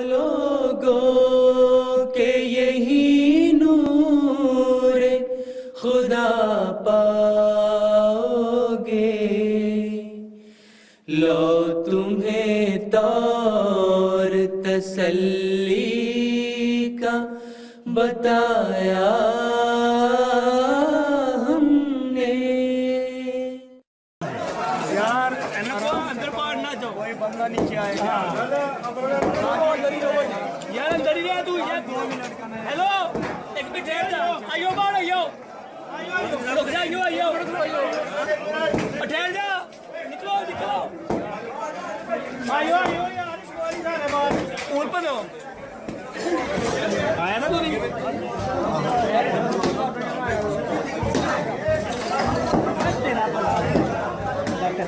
लोगों के यही नूर खुदा पाओगे। लो तुम्हें तौर तसल्ली का बताया हमने। यार अंदर बाहर ना जाओ, कोई बंदा नीचे आएगा। यार अंदर ही रह तू यार। 2 मिनट का है। हेलो एक मिनट ठहर जा। आइयो बाहर आइयो, रुक जा। आइयो आइयो ठहर जा। निकलो निकलो। आइयो आइयो यार, सवारी ना है बाहर ऊपर पर हो। आया ना तू नहीं। अच्छा